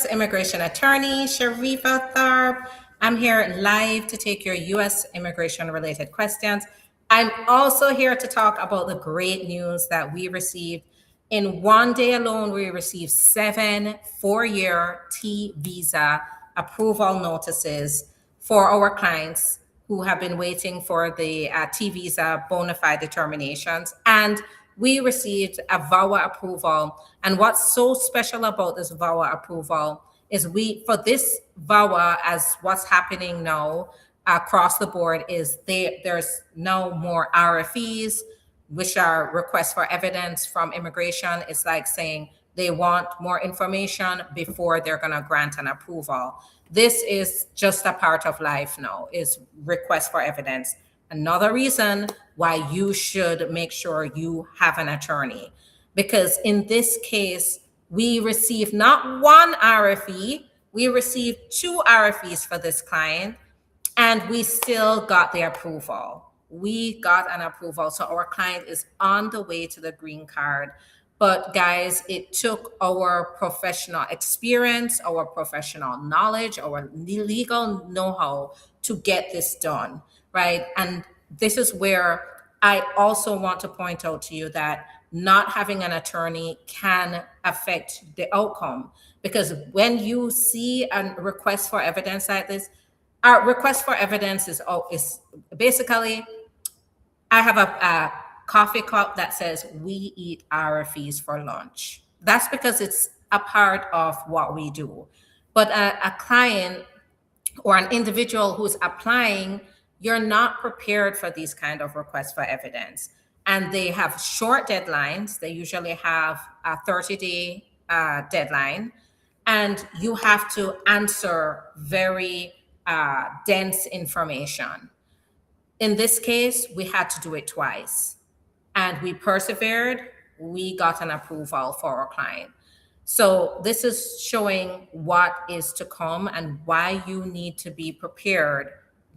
U.S. immigration attorney, Sharifa Tharp. I'm here live to take your U.S. immigration related questions. I'm also here to talk about the great news that we received. In one day alone, we received 7 4-year T visa approval notices for our clients who have been waiting for the T visa bona fide determinations. And we received a VAWA approval. And what's so special about this VAWA approval is for this VAWA, as what's happening now across the board, is there's no more RFEs, which are requests for evidence from immigration. It's like saying they want more information before they're going to grant an approval. This is just a part of life now, is request for evidence. Another reason why you should make sure you have an attorney, because in this case, we received not one RFE, we received 2 RFEs for this client, and we still got the approval. We got an approval. So our client is on the way to the green card. But guys, it took our professional experience, our professional knowledge, our legal know-how to get this done, right? And this is where I also want to point out to you that not having an attorney can affect the outcome, because when you see a request for evidence like this, our request for evidence is basically, I have a coffee cup that says we eat RFEs for lunch. That's because it's a part of what we do. But a client or an individual who's applying, you're not prepared for these kind of requests for evidence. And they have short deadlines. They usually have a 30-day deadline. And you have to answer very dense information. In this case, we had to do it twice. And we persevered. We got an approval for our client. So this is showing what is to come and why you need to be prepared,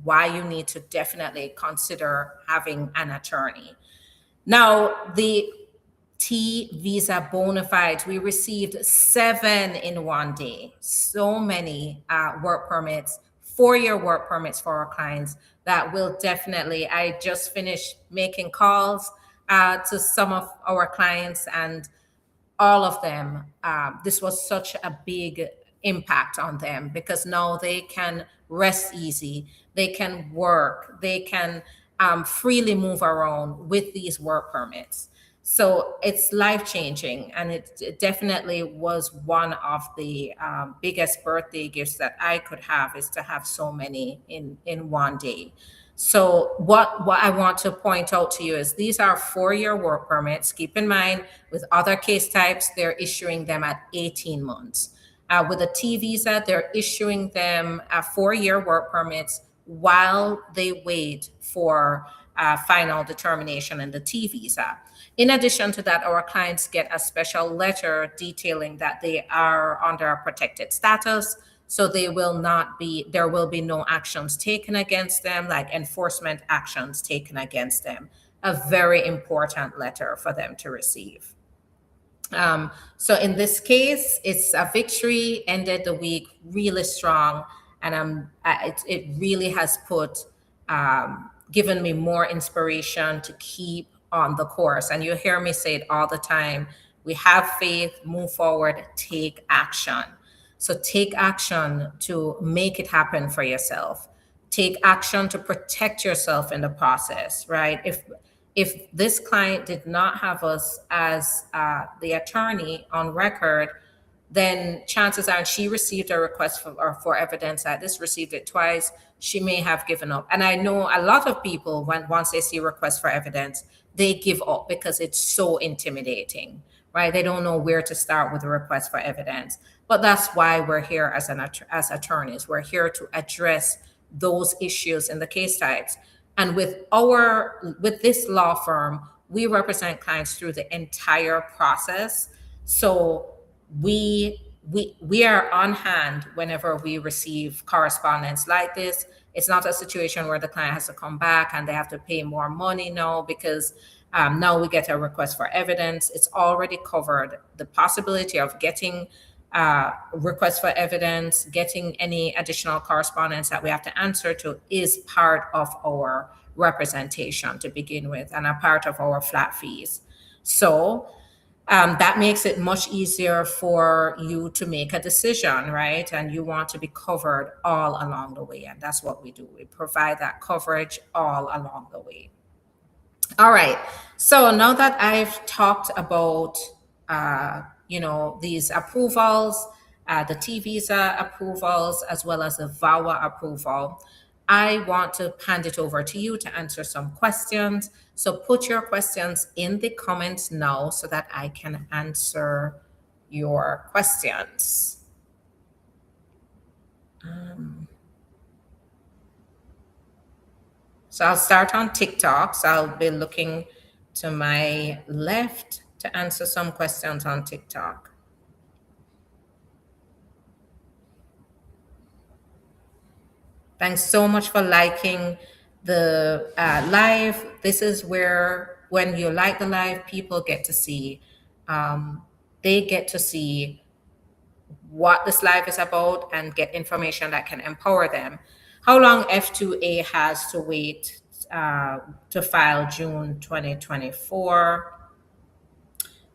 why you need to definitely consider having an attorney. Now, the T visa bona fides, we received 7 in one day. So many work permits, 4-year work permits for our clients that will definitely, I just finished making calls to some of our clients, and all of them, this was such a big impact on them, because now they can rest easy, they can work, they can freely move around with these work permits. So it's life-changing, and it definitely was one of the biggest birthday gifts that I could have, is to have so many in one day. So what I want to point out to you is these are 4-year work permits. Keep in mind, with other case types, they're issuing them at 18 months. With a T visa, they're issuing them 4-year work permits while they wait for final determination in the T visa. In addition to that, our clients get a special letter detailing that they are under a protected status. So there will be no actions taken against them, like enforcement actions taken against them. A very important letter for them to receive. So in this case, it's a victory, ended the week really strong. And it really has given me more inspiration to keep on the course. And you hear me say it all the time: we have faith, move forward, take action. So take action to make it happen for yourself. Take action to protect yourself in the process, right? If this client did not have us as the attorney on record, then chances are she received a request for evidence like this, received it twice, she may have given up. And I know a lot of people, once they see requests for evidence, they give up because it's so intimidating, right? They don't know where to start with a request for evidence. But that's why we're here as attorneys. We're here to address those issues in the case types. And with this law firm, we represent clients through the entire process. So we are on hand whenever we receive correspondence like this. It's not a situation where the client has to come back and they have to pay more money now because now we get a request for evidence. It's already covered. The possibility of getting request for evidence, getting any additional correspondence that we have to answer to is part of our representation to begin with and a part of our flat fees. So that makes it much easier for you to make a decision, right? And you want to be covered all along the way. And that's what we do. We provide that coverage all along the way. All right. So now that I've talked about, these approvals, the T visa approvals, as well as the VAWA approval, I want to hand it over to you to answer some questions. So put your questions in the comments now so that I can answer your questions. So I'll start on TikTok. So I'll be looking to my left to answer some questions on TikTok. Thanks so much for liking the live. This is where, when you like the live, people get to see, they get to see what this live is about and get information that can empower them. How long F2A has to wait to file June 2024?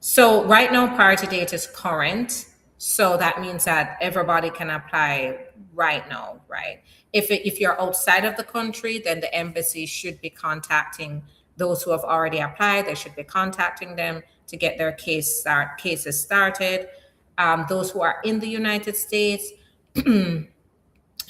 So right now, priority date is current. So that means that everybody can apply right now, right? If you're outside of the country, then the embassy should be contacting those who have already applied. They should be contacting them to get their cases started. Those who are in the United States, should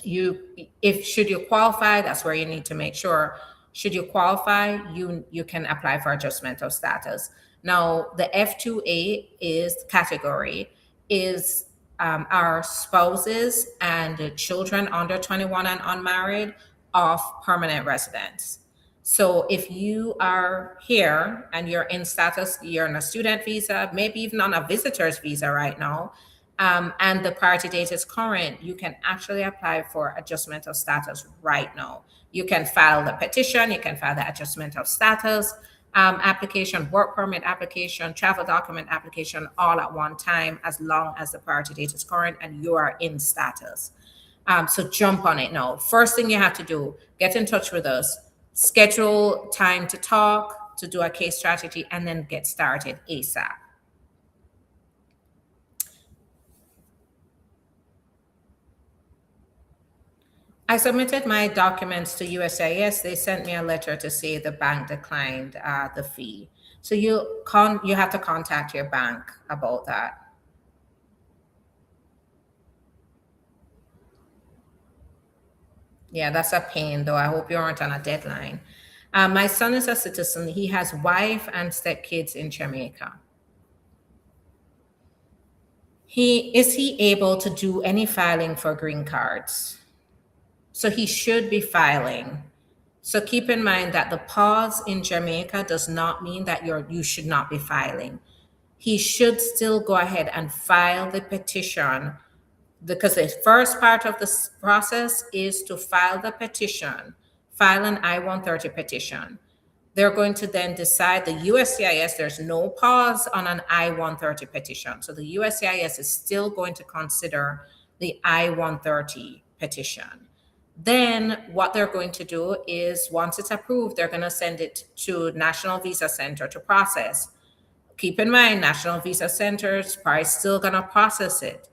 you qualify, that's where you need to make sure. Should you qualify, you can apply for adjustment of status. Now, the F2A category is our spouses and children under 21 and unmarried of permanent residents. So if you are here and you're in status, you're on a student visa, maybe even on a visitor's visa right now, and the priority date is current, you can actually apply for adjustment of status right now. You can file the petition, you can file the adjustment of status application, work permit application, travel document application, all at one time, as long as the priority date is current and you are in status. So jump on it now. First thing you have to do, get in touch with us, schedule time to talk, to do a case strategy, and then get started ASAP. I submitted my documents to USCIS. They sent me a letter to say the bank declined the fee. So you have to contact your bank about that. Yeah, that's a pain, though. I hope you aren't on a deadline. My son is a citizen. He has wife and stepkids in Jamaica. Is he able to do any filing for green cards? So he should be filing. So keep in mind that the pause in Jamaica does not mean that you should not be filing. He should still go ahead and file the petition, because the first part of this process is to file the petition, file an I-130 petition. They're going to then decide, the USCIS, there's no pause on an I-130 petition. So the USCIS is still going to consider the I-130 petition. Then what they're going to do is, once it's approved, they're going to send it to National Visa Center to process. Keep in mind, National Visa Center is probably still going to process it.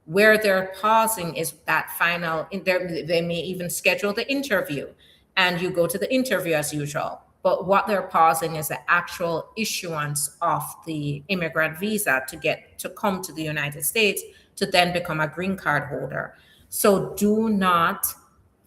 Where they're pausing is that final, they may even schedule the interview and you go to the interview as usual. But what they're pausing is the actual issuance of the immigrant visa to come to the United States to then become a green card holder. So do not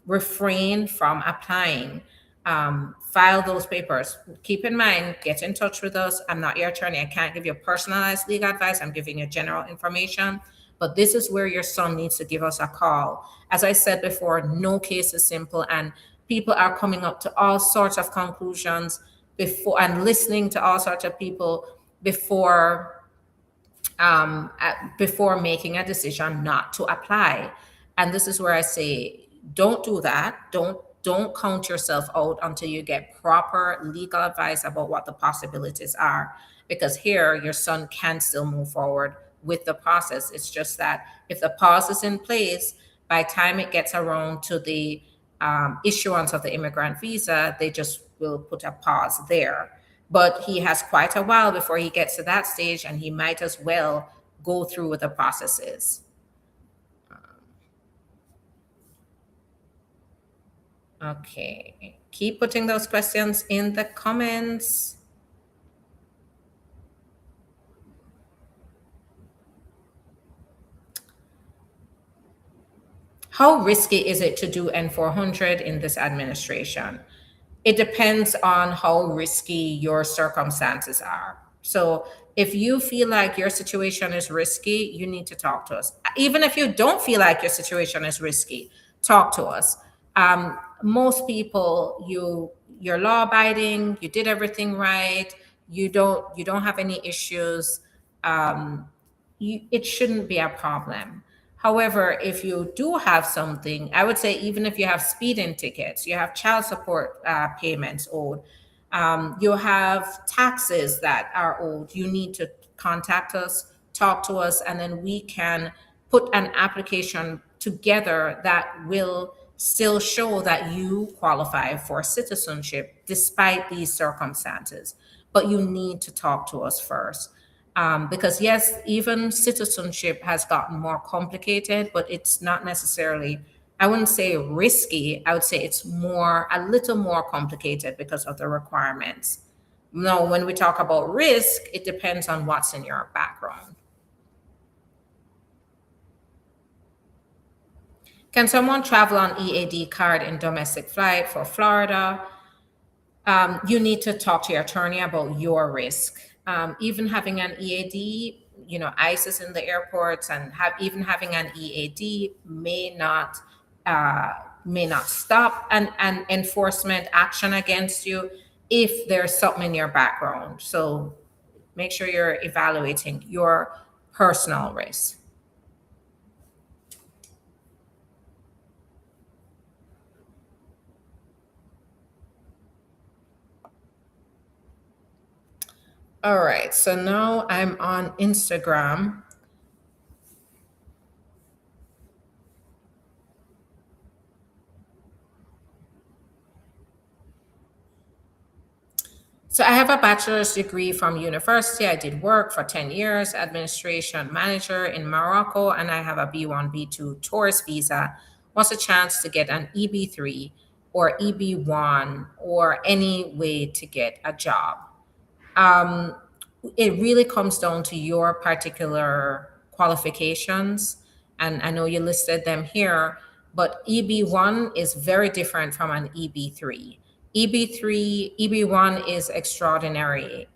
refrain from applying. File those papers. Keep in mind, get in touch with us. I'm not your attorney. I can't give you personalized legal advice. I'm giving you general information. But this is where your son needs to give us a call. As I said before, no case is simple, and people are coming up to all sorts of conclusions and listening to all sorts of people before making a decision not to apply. And this is where I say, don't do that. Don't count yourself out until you get proper legal advice about what the possibilities are, because here your son can still move forward with the process. It's just that if the pause is in place, by the time it gets around to the issuance of the immigrant visa, they just will put a pause there. But he has quite a while before he gets to that stage, and he might as well go through with the processes. Okay, keep putting those questions in the comments. How risky is it to do N400 in this administration? It depends on how risky your circumstances are. So if you feel like your situation is risky, you need to talk to us. Even if you don't feel like your situation is risky, talk to us. Most people, you're law abiding, you did everything right, you don't have any issues. It shouldn't be a problem. However, if you do have something, I would say even if you have speeding tickets, you have child support payments owed, you have taxes that are owed, you need to contact us, talk to us, and then we can put an application together that will still show that you qualify for citizenship despite these circumstances. But you need to talk to us first. Because yes, even citizenship has gotten more complicated, but it's not necessarily, I wouldn't say risky. I would say it's a little more complicated because of the requirements. Now, when we talk about risk, it depends on what's in your background. Can someone travel on EAD card in domestic flight for Florida? You need to talk to your attorney about your risk. Even having an EAD, ICE is in the airports, and even having an EAD uh, may not stop an enforcement action against you if there's something in your background. So make sure you're evaluating your personal risk. All right, so now I'm on Instagram. So I have a bachelor's degree from university. I did work for 10 years, administration manager in Morocco, and I have a B1, B2 tourist visa. What's a chance to get an EB3 or EB1 or any way to get a job? Um, it really comes down to your particular qualifications. And I know you listed them here, but EB1 is very different from an EB3. EB3, EB1 is extraordinary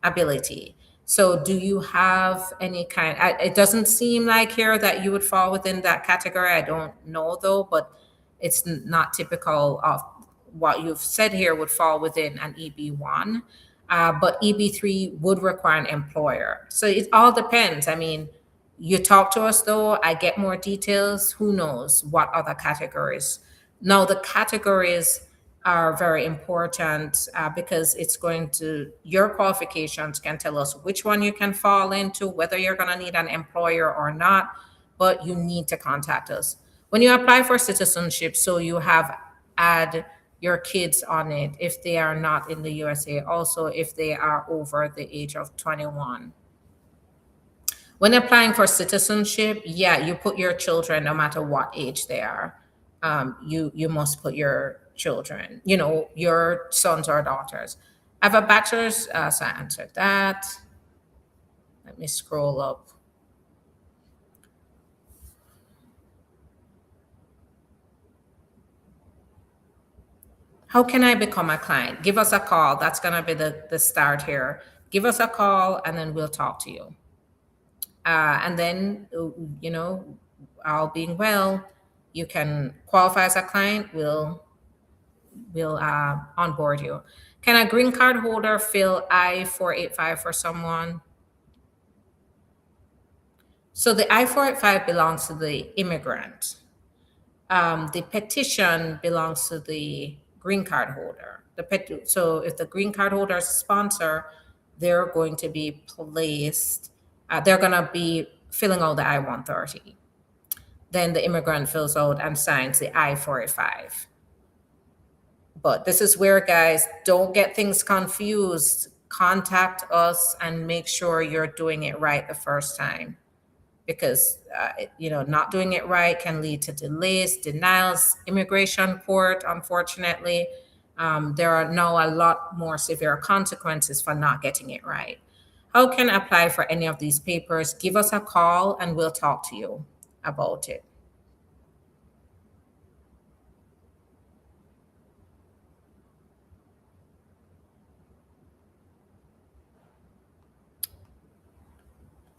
ability. So, do you have any kind? It doesn't seem like here that you would fall within that category. I don't know though, but it's not typical of what you've said here would fall within an EB1. But EB3 would require an employer. So it all depends. I mean, you talk to us though, I get more details. Who knows what other categories? Now, the categories are very important because it's going to, your qualifications can tell us which one you can fall into, whether you're going to need an employer or not, but you need to contact us. When you apply for citizenship, so you have add your kids on it if they are not in the USA, also if they are over the age of 21. When applying for citizenship, yeah, you put your children no matter what age they are. You must put your children, your sons or daughters. I have a bachelor's, so I answered that. Let me scroll up. How can I become a client? Give us a call. That's going to be the start here. Give us a call and then we'll talk to you. And then, all being well, you can qualify as a client. We'll onboard you. Can a green card holder fill I-485 for someone? So the I-485 belongs to the immigrant. The petition belongs to the green card holder. So if the green card holder is a sponsor, they're going to be placed they're going to be filling out the I-130. Then the immigrant fills out and signs the I-485. But this is where, guys, don't get things confused. Contact us and make sure you're doing it right the first time, because not doing it right can lead to delays, denials, immigration court. Unfortunately, there are now a lot more severe consequences for not getting it right. How can I apply for any of these papers? Give us a call and we'll talk to you about it.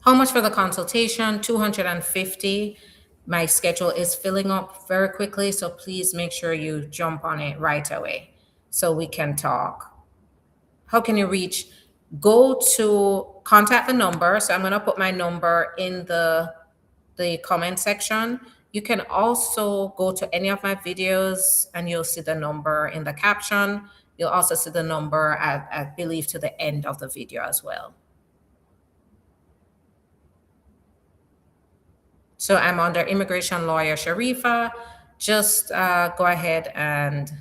How much for the consultation? 250. My schedule is filling up very quickly, so please make sure you jump on it right away so we can talk. How can you reach? Go to contact the number. So I'm going to put my number in the comment section. You can also go to any of my videos and you'll see the number in the caption. You'll also see the number, I believe, to the end of the video as well. So I'm under immigration lawyer Sharifa. Just go ahead and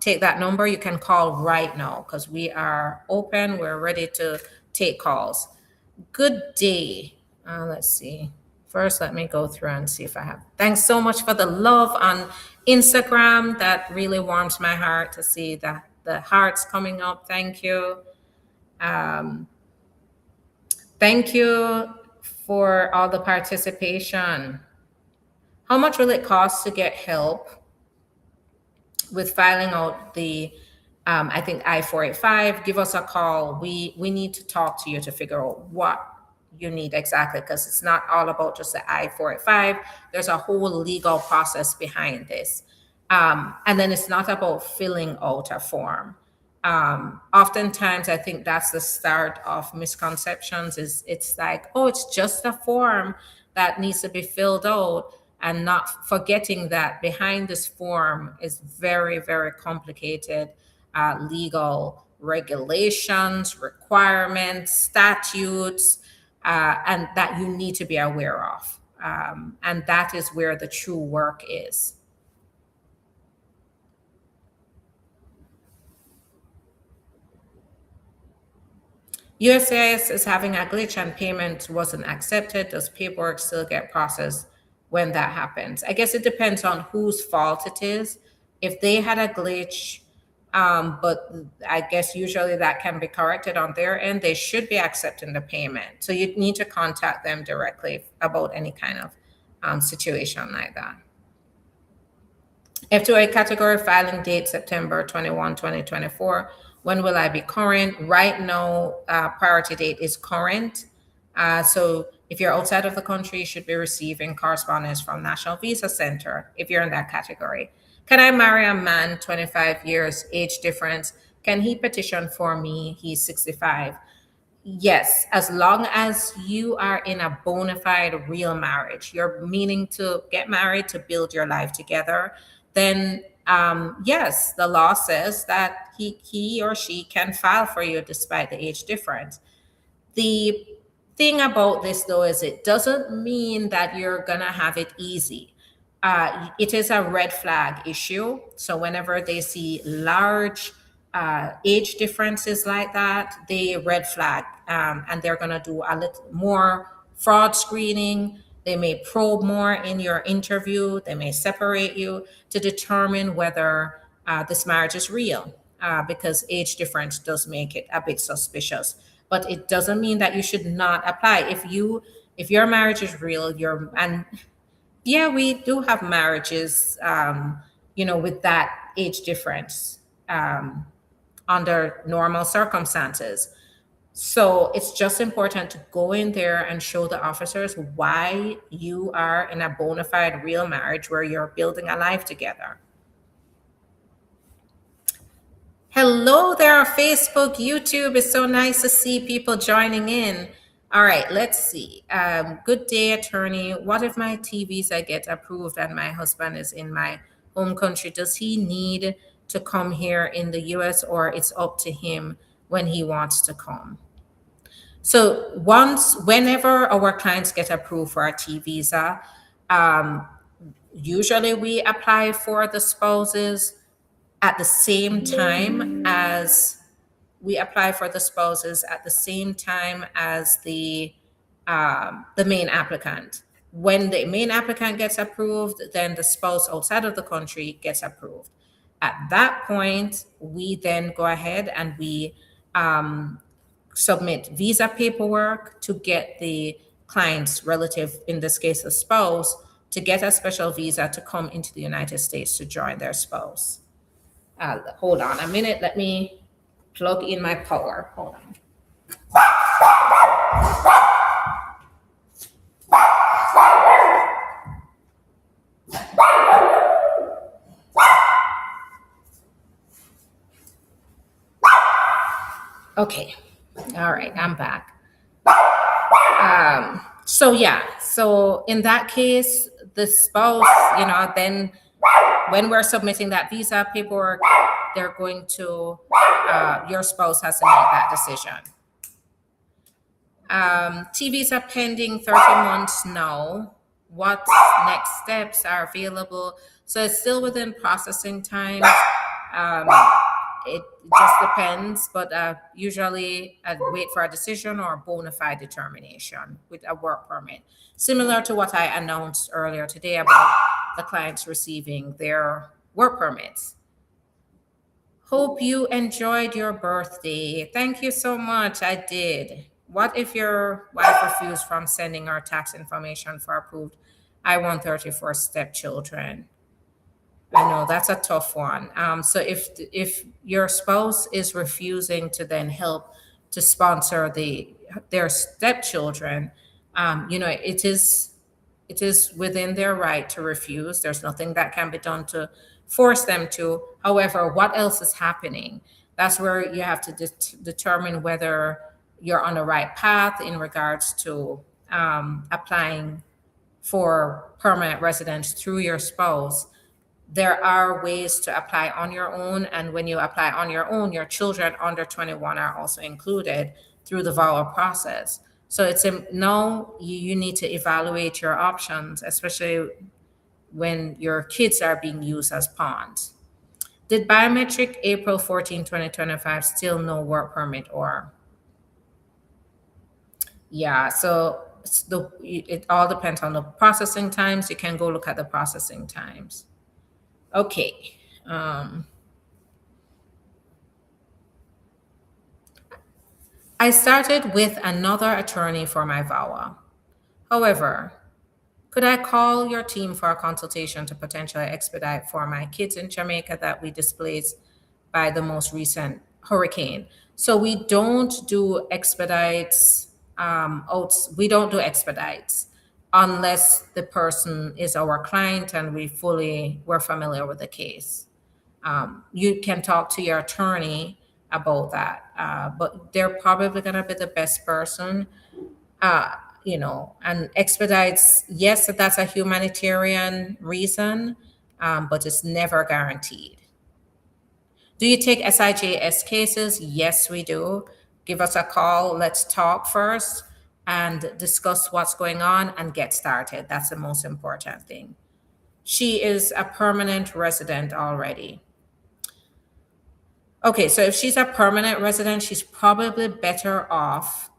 take that number. You can call right now because we are open. We're ready to take calls. Good day. Let's see. First, let me go through and see if I have. Thanks so much for the love on Instagram. That really warms my heart to see that the hearts coming up. Thank you. Thank you for all the participation. How much will it cost to get help with filing out the I think I-485? Give us a call. We need to talk to you to figure out what you need exactly, because it's not all about just the I-485. There's a whole legal process behind this. And then it's not about filling out a form. Oftentimes I think that's the start of misconceptions. Is it's like, oh, it's just a form that needs to be filled out, and not forgetting that behind this form is very, very complicated legal regulations, requirements, statutes, and that you need to be aware of. And that is where the true work is. USCIS is having a glitch and payment wasn't accepted. Does paperwork still get processed when that happens? I guess it depends on whose fault it is. If they had a glitch, but I guess usually that can be corrected on their end, they should be accepting the payment. So you need to contact them directly about any kind of situation like that. F2A category filing date September 21, 2024. When will I be current? Right now, priority date is current. So if you're outside of the country, you should be receiving correspondence from National Visa Center if you're in that category. Can I marry a man, 25 years, age difference? Can he petition for me? He's 65. Yes, as long as you are in a bona fide real marriage, you're meaning to get married to build your life together, then yes, the law says that he or she can file for you despite the age difference. The thing about this, though, is it doesn't mean that you're gonna have it easy. It is a red flag issue. So whenever they see large age differences like that, they red flag, and they're gonna do a little more fraud screening. They may probe more in your interview. They may separate you to determine whether this marriage is real, because age difference does make it a bit suspicious. But it doesn't mean that you should not apply. If your marriage is real, and yeah, we do have marriages, with that age difference under normal circumstances. So it's just important to go in there and show the officers why you are in a bona fide real marriage where you're building a life together. Hello there, Facebook, YouTube. It's so nice to see people joining in. All right, let's see. Good day, attorney. What if my T visa get approved and my husband is in my home country? Does he need to come here in the US, or it's up to him when he wants to come? Whenever our clients get approved for a T visa, um, usually we apply for the spouses at the same time as we apply for the spouses at the same time as the main applicant. When the main applicant gets approved, then the spouse outside of the country gets approved. At that point, we then go ahead and we um, submit visa paperwork to get the client's relative, in this case, a spouse, to get a special visa to come into the United States to join their spouse. Hold on a minute. Let me plug in my power. Hold on. Okay. All right. I'm back. So in that case, the spouse, then when we're submitting that visa paperwork, they're going to, your spouse has to make that decision. T visa pending 30 months now. What next steps are available? So it's still within processing time. Um, it just depends, but usually I'd wait for a decision or a bona fide determination with a work permit. Similar to what I announced earlier today about the clients receiving their work permits. Hope you enjoyed your birthday. Thank you so much. I did. What if your wife refused from sending her tax information for approved I-134 stepchildren? I know that's a tough one. So if your spouse is refusing to then help to sponsor their stepchildren, it is within their right to refuse. There's nothing that can be done to force them to. However, what else is happening? That's where you have to determine whether you're on the right path in regards to applying for permanent residence through your spouse. There are ways to apply on your own, and when you apply on your own, your children under 21 are also included through the VAWA process. So now you need to evaluate your options, especially when your kids are being used as pawns. Did biometric April 14, 2025 still no work permit or? Yeah, so it all depends on the processing times. You can go look at the processing times. Okay. I started with another attorney for my VAWA. However, could I call your team for a consultation to potentially expedite for my kids in Jamaica that we displaced by the most recent hurricane? So we don't do expedites. We don't do expedites unless the person is our client and we're familiar with the case. You can talk to your attorney about that, but they're probably going to be the best person. And expedites, yes, that's a humanitarian reason, but it's never guaranteed. Do you take SIJS cases? Yes, we do. Give us a call. Let's talk first and discuss what's going on and get started. That's the most important thing. She is a permanent resident already. Okay, so if she's a permanent resident, she's probably better off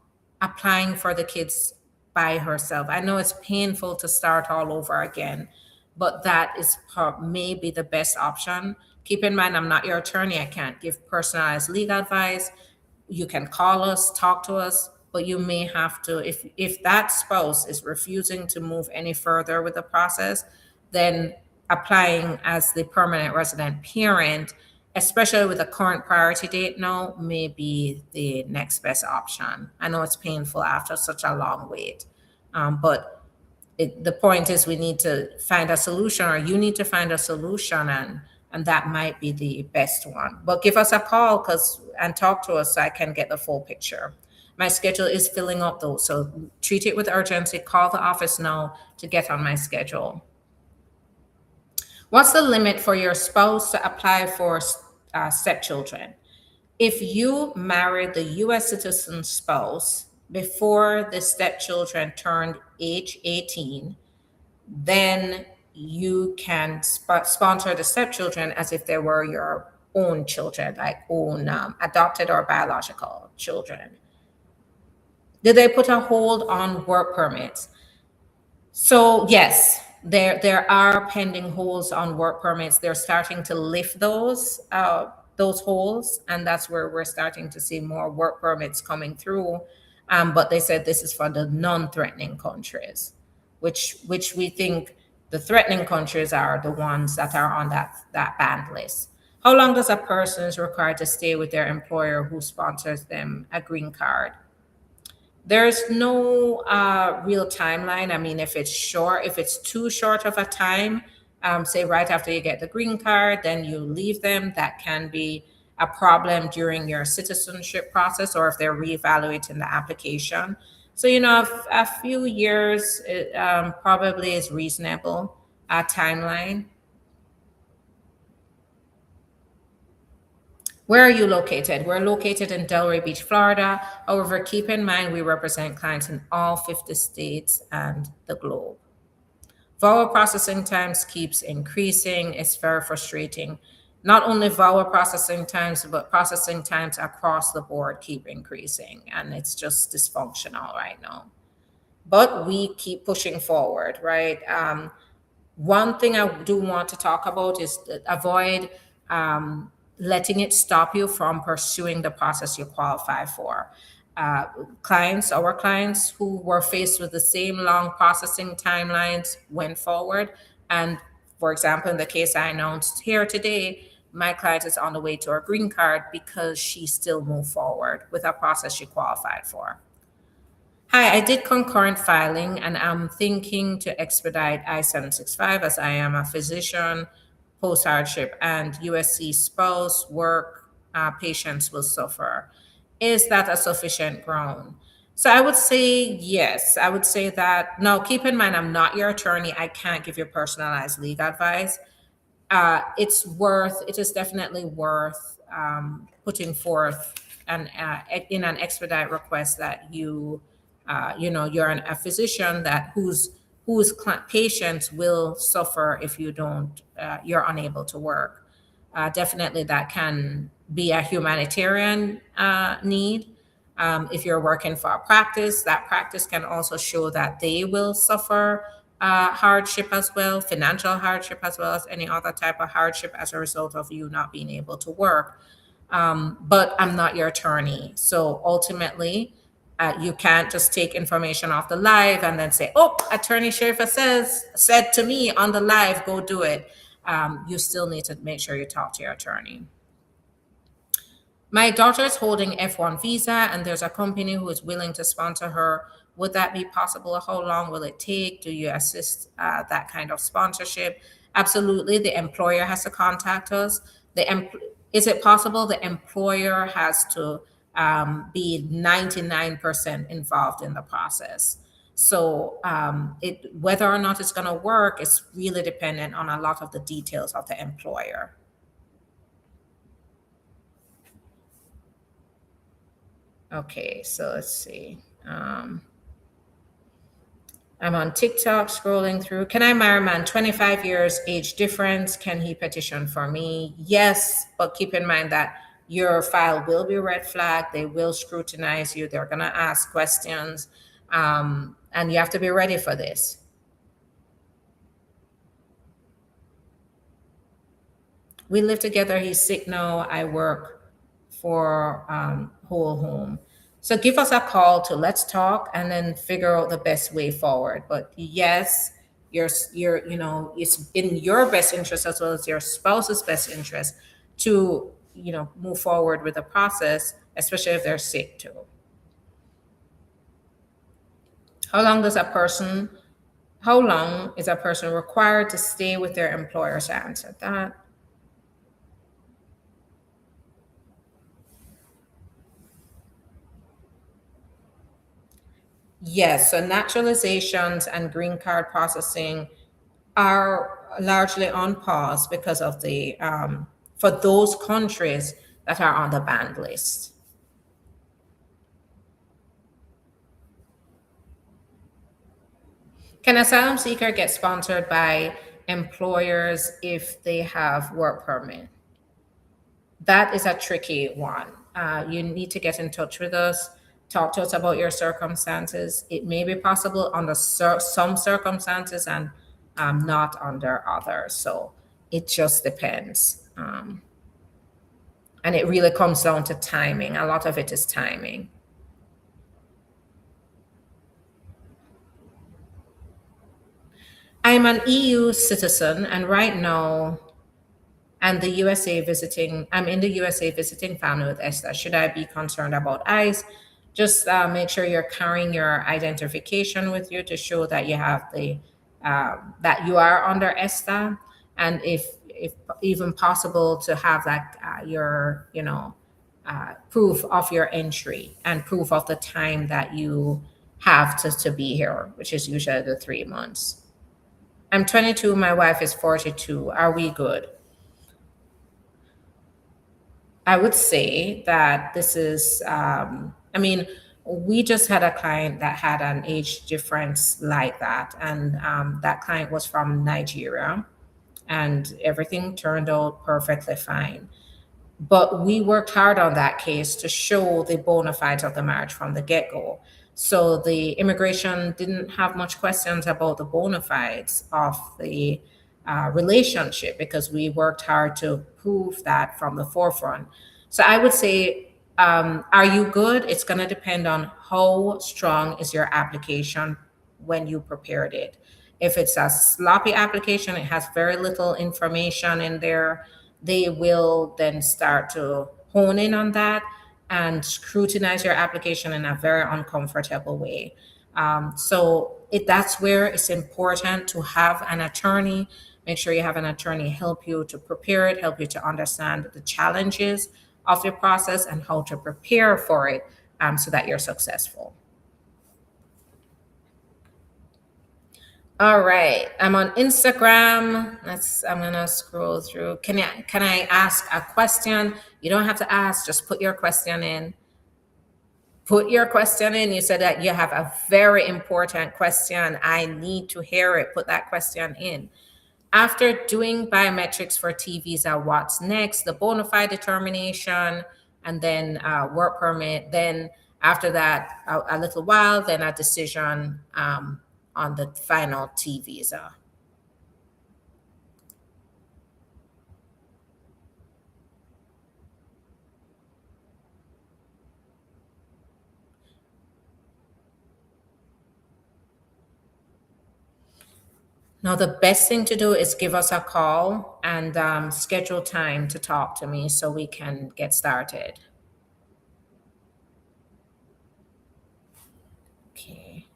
applying for the kids by herself. I know it's painful to start all over again, but that is maybe the best option. Keep in mind, I'm not your attorney. I can't give personalized legal advice. You can call us, talk to us, but you may have to, if that spouse is refusing to move any further with the process, then applying as the permanent resident parent, especially with a current priority date now, may be the next best option. I know it's painful after such a long wait, but the point is we need to find a solution, or you need to find a solution, and that might be the best one. But give us a call and talk to us so I can get the full picture. My schedule is filling up though, so treat it with urgency. Call the office now to get on my schedule. What's the limit for your spouse to apply for stepchildren? If you marry the U.S. citizen spouse, before the stepchildren turned age 18, then you can sponsor the stepchildren as if they were your own children, like own adopted or biological children. Did they put a hold on work permits? So yes, there are pending holds on work permits. They're starting to lift those holds, and that's where we're starting to see more work permits coming through. But they said this is for the non-threatening countries, which we think the threatening countries are the ones that are on that banned list. How long does a person is required to stay with their employer who sponsors them a green card? There's no real timeline. I mean, if it's short, if it's too short of a time, say right after you get the green card, then you leave them, that can be a problem during your citizenship process or if they're reevaluating the application. So, a few years probably is reasonable timeline. Where are you located? We're located in Delray Beach, Florida. However, keep in mind we represent clients in all 50 states and the globe. VAWA processing times keeps increasing. It's very frustrating. Not only VAWA processing times, but processing times across the board keep increasing, and it's just dysfunctional right now. But we keep pushing forward, right? One thing I do want to talk about is that avoid letting it stop you from pursuing the process you qualify for. Our clients who were faced with the same long processing timelines went forward. And for example, in the case I announced here today, my client is on the way to her green card because she still moved forward with a process she qualified for. Hi, I did concurrent filing and I'm thinking to expedite I-765 as I am a physician, post hardship, and USC spouse work patients will suffer. Is that a sufficient ground? So I would say yes. I would say that. Now, keep in mind, I'm not your attorney. I can't give you personalized legal advice. It is definitely worth putting forth in an expedite request that you're a physician that whose patients will suffer if you're unable to work. Definitely that can be a humanitarian need. If you're working for a practice, that practice can also show that they will suffer hardship as well, financial hardship as well as any other type of hardship as a result of you not being able to work. But I'm not your attorney. So ultimately, you can't just take information off the live and then say, "Oh, Attorney Schaefer said to me on the live, go do it." You still need to make sure you talk to your attorney. My daughter is holding F1 visa and there's a company who is willing to sponsor her. Would that be possible? How long will it take? Do you assist that kind of sponsorship? Absolutely. The employer has to contact us. Is it possible the employer has to be 99% involved in the process? So whether or not it's going to work is really dependent on a lot of the details of the employer. Okay, so let's see. I'm on TikTok scrolling through. Can I marry a man 25 years age difference? Can he petition for me? Yes, but keep in mind that your file will be red flagged. They will scrutinize you. They're going to ask questions. And you have to be ready for this. We live together. He's sick now. I work for whole home. So give us a call to let's talk and then figure out the best way forward. But yes, it's in your best interest as well as your spouse's best interest to move forward with the process, especially if they're sick too. How long is a person required to stay with their employers? I answered that. Yes, so naturalizations and green card processing are largely on pause because of the for those countries that are on the banned list. Can asylum seeker get sponsored by employers if they have work permit? That is a tricky one. You need to get in touch with us, talk to us about your circumstances. It may be possible under some circumstances and not under others. So it just depends. And it really comes down to timing. A lot of it is timing. I'm an EU citizen, and right now, I'm in the USA visiting family with Esther. Should I be concerned about ICE? Just make sure you're carrying your identification with you to show that you have that you are under ESTA, and if even possible to have that your proof of your entry and proof of the time that you have to be here, which is usually the 3 months. I'm 22. My wife is 42. Are we good? I would say that this is, I mean, we just had a client that had an age difference like that. And that client was from Nigeria, and everything turned out perfectly fine. But we worked hard on that case to show the bona fides of the marriage from the get go. So the immigration didn't have much questions about the bona fides of the relationship because we worked hard to prove that from the forefront. So I would say, are you good? It's going to depend on how strong is your application when you prepared it. If it's a sloppy application, it has very little information in there, they will then start to hone in on that and scrutinize your application in a very uncomfortable way. That's where it's important to have an attorney. Make sure you have an attorney help you to prepare it, help you to understand the challenges of your process and how to prepare for it so that you're successful. All right. I'm on Instagram. I'm gonna scroll through. Can I ask a question? You don't have to ask, just put your question in. Put your question in. You said that you have a very important question. I need to hear it. Put that question in. After doing biometrics for T visa, what's next? The bona fide determination, and then work permit. Then after that, a little while, then a decision on the final T visa. Now, the best thing to do is give us a call and schedule time to talk to me so we can get started. Okay.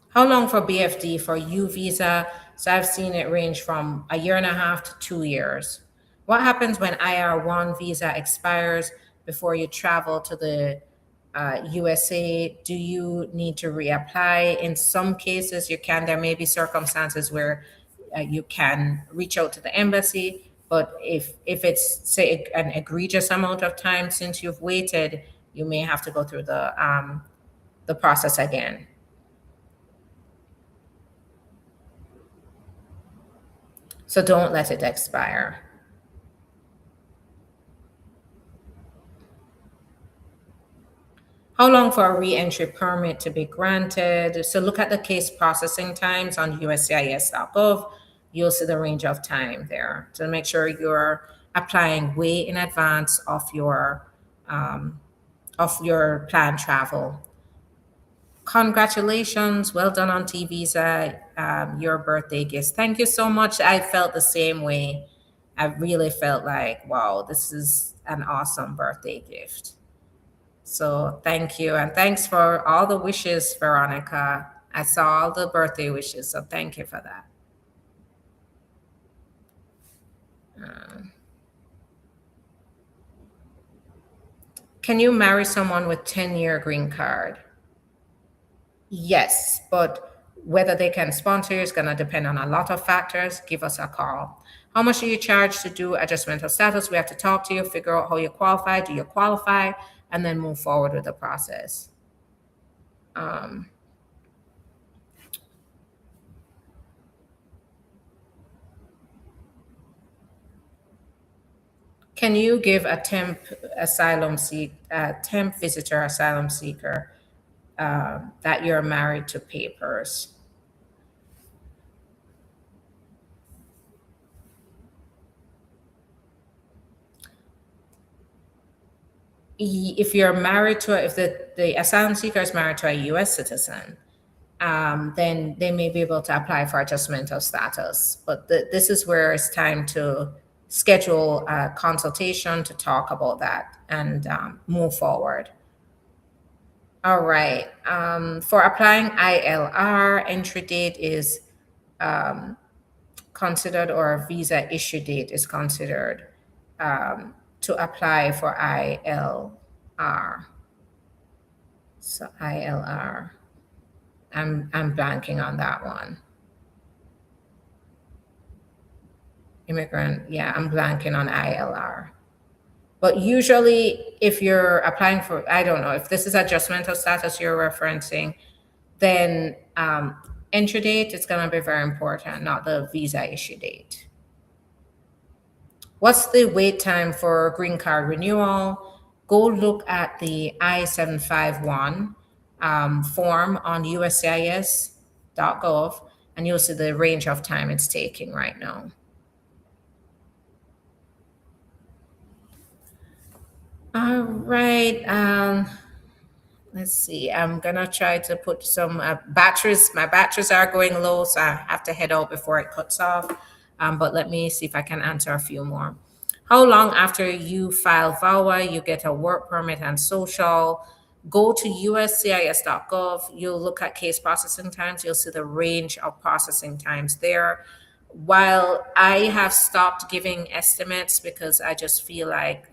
How long for BFD for U visa? So I've seen it range from a year and a half to 2 years. What happens when IR1 visa expires before you travel to the USA? Do you need to reapply? In some cases, you can. There may be circumstances where you can reach out to the embassy, but if it's say an egregious amount of time since you've waited, you may have to go through the process again. So don't let it expire. How long for a re-entry permit to be granted? So look at the case processing times on uscis.gov. You'll see the range of time there to make sure you're applying way in advance of your planned travel. Congratulations, well done on T visa, your birthday gifts. Thank you so much. I felt the same way. I really felt like, wow, this is an awesome birthday gift. So thank you. And thanks for all the wishes, Veronica. I saw all the birthday wishes. So thank you for that. Can you marry someone with 10-year green card? Yes, but whether they can sponsor you is going to depend on a lot of factors. Give us a call. How much do you charge to do adjustment of status? We have to talk to you, figure out how you qualify. Do you qualify? And then move forward with the process. Um, can you give a temp visitor asylum seeker that you're married to papers? If you're married to, if the asylum seeker is married to a U.S. citizen, then they may be able to apply for adjustment of status. But this is where it's time to schedule a consultation to talk about that and move forward. All right. For applying ILR, entry date is considered, or a visa issue date is considered to apply for ILR. So ILR. I'm blanking on that one. Immigrant, yeah, I'm blanking on ILR. But usually, if you're applying for, I don't know, if this is adjustment of status you're referencing, then entry date is going to be very important, not the visa issue date. What's the wait time for green card renewal? Go look at the I-751 form on uscis.gov, and you'll see the range of time it's taking right now. All right. Let's see. I'm gonna try to put some batteries. My batteries are going low, so I have to head out before it cuts off. But let me see if I can answer a few more. How long after you file VAWA, you get a work permit and social? Go to uscis.gov. You'll look at case processing times. You'll see the range of processing times there. While I have stopped giving estimates because I just feel like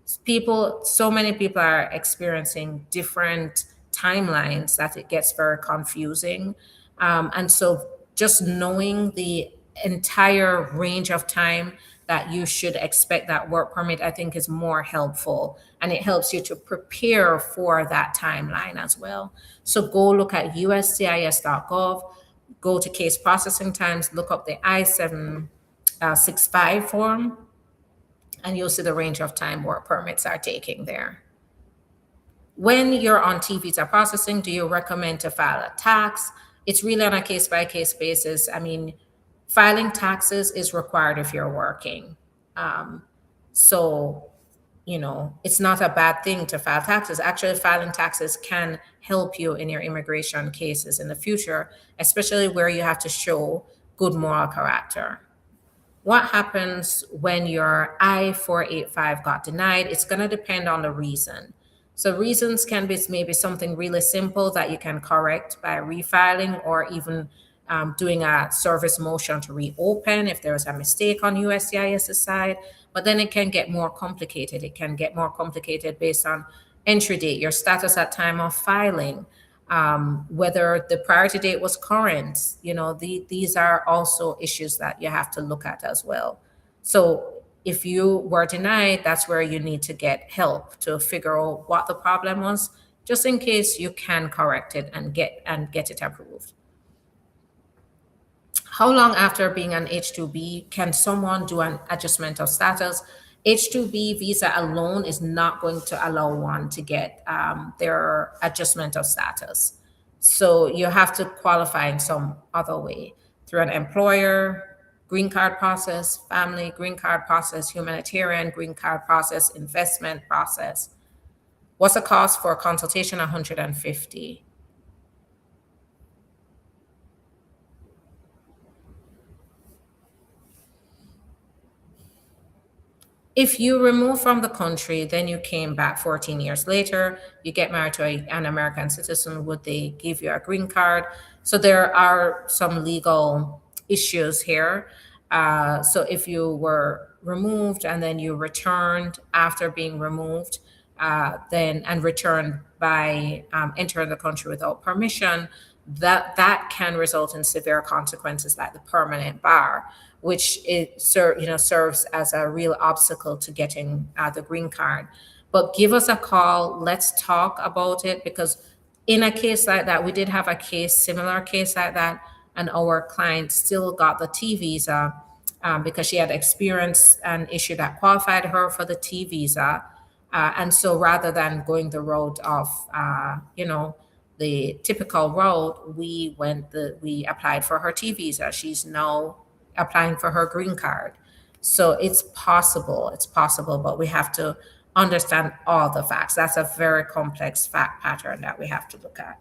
so many people are experiencing different timelines that it gets very confusing. And so just knowing the entire range of time that you should expect that work permit, I think is more helpful. And it helps you to prepare for that timeline as well. So go look at uscis.gov, go to case processing times, look up the I-765 form, and you'll see the range of time work permits are taking there. When you're on T visa processing, do you recommend to file a tax? It's really on a case by case basis. I mean, filing taxes is required if you're working. So, it's not a bad thing to file taxes. Actually, filing taxes can help you in your immigration cases in the future, especially where you have to show good moral character. What happens when your I-485 got denied? It's going to depend on the reason. So reasons can be maybe something really simple that you can correct by refiling, or even doing a service motion to reopen if there's a mistake on USCIS's side. But then it can get more complicated. It can get more complicated based on entry date, your status at time of filing, whether the priority date was current. These are also issues that you have to look at as well. So if you were denied, that's where you need to get help to figure out what the problem was, just in case you can correct it and get it approved. How long after being an H-2B can someone do an adjustment of status? H-2B visa alone is not going to allow one to get their adjustment of status. So you have to qualify in some other way, through an employer, green card process, family green card process, humanitarian green card process, investment process. What's the cost for a consultation? $150. If you remove from the country, then you came back 14 years later, you get married to an American citizen, would they give you a green card? So there are some legal issues here. So if you were removed and then you returned after being removed, and returned by entering the country without permission, that can result in severe consequences like the permanent bar, which serves as a real obstacle to getting the green card. But give us a call. Let's talk about it, because in a case like that, we did have a similar case like that, and our client still got the T visa because she had experienced an issue that qualified her for the T visa. And so rather than going the road of, the typical road, we applied for her T visa. She's now applying for her green card. So it's possible, but we have to understand all the facts. That's a very complex fact pattern that we have to look at.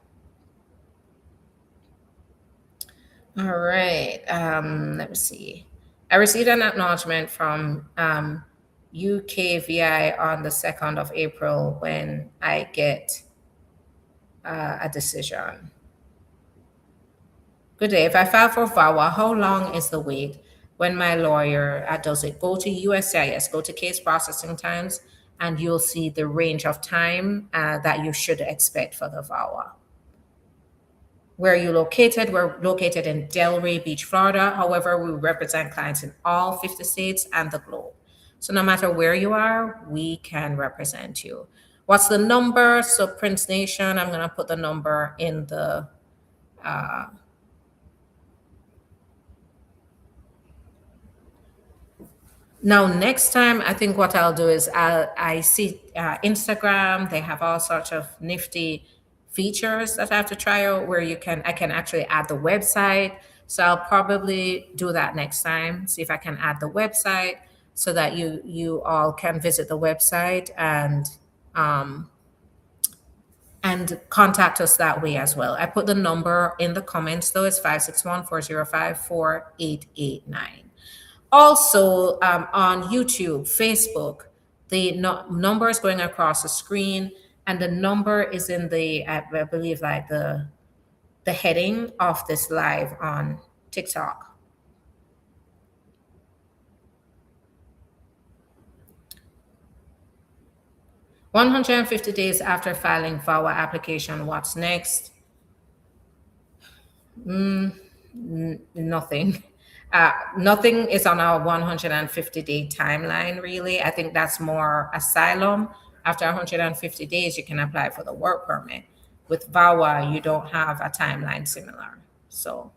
All right. Let me see. I received an acknowledgement from UKVI on the 2nd of April when I get a decision. Good day. If I file for VAWA, how long is the wait when my lawyer does it? Go to USCIS, go to case processing times, and you'll see the range of time that you should expect for the VAWA. Where are you located? We're located in Delray Beach, Florida. However, we represent clients in all 50 states and the globe. So no matter where you are, we can represent you. What's the number? So Prince Nation, I'm going to put the number in the now, next time, I think what I'll do is I see Instagram. They have all sorts of nifty features that I have to try out where I can actually add the website. So I'll probably do that next time. See if I can add the website so that you all can visit the website and contact us that way as well. I put the number in the comments though. It's 561-405-4889. Also, on YouTube, Facebook, the number is going across the screen, and the number is in I believe, like the heading of this live on TikTok. $150 days after filing VAWA application, what's next? Nothing. Nothing is on our 150-day timeline, really. I think that's more asylum. After 150 days, you can apply for the work permit. With VAWA, you don't have a timeline similar. So,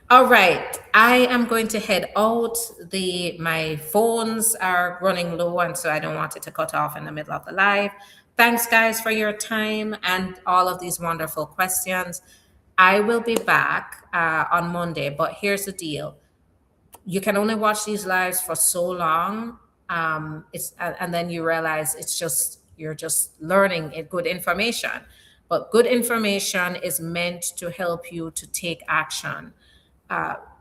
all right, I am going to head out. My phones are running low, and so I don't want it to cut off in the middle of the live. Thanks, guys, for your time and all of these wonderful questions. I will be back on Monday, but here's the deal. You can only watch these lives for so long. And then you realize you're just learning good information. But good information is meant to help you to take action.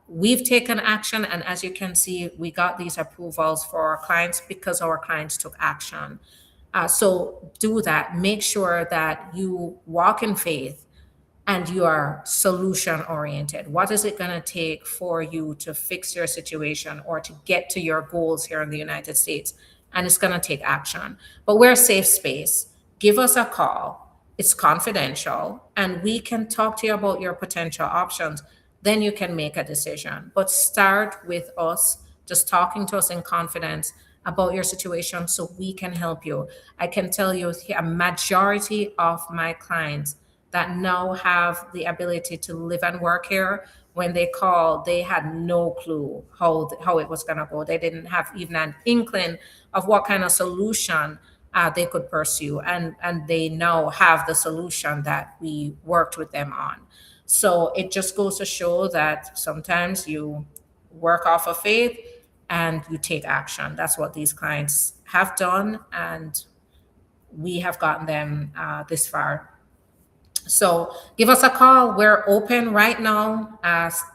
We've taken action, and as you can see, we got these approvals for our clients because our clients took action. So do that. Make sure that you walk in faith and you are solution oriented. What is it going to take for you to fix your situation or to get to your goals here in the United States? And it's going to take action. But we're a safe space. Give us a call. It's confidential, and we can talk to you about your potential options. Then you can make a decision. But start with us, just talking to us in confidence about your situation so we can help you. I can tell you a majority of my clients that now have the ability to live and work here, when they called, they had no clue how it was going to go. They didn't have even an inkling of what kind of solution they could pursue. And they now have the solution that we worked with them on. So it just goes to show that sometimes you work off of faith and you take action. That's what these clients have done. And we have gotten them this far. So give us a call. We're open right now.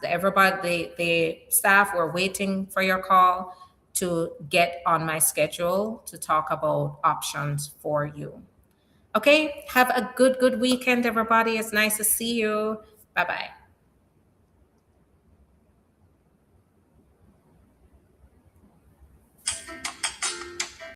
Everybody, the staff, we're waiting for your call to get on my schedule to talk about options for you. Okay, have a good weekend, everybody. It's nice to see you. Bye-bye.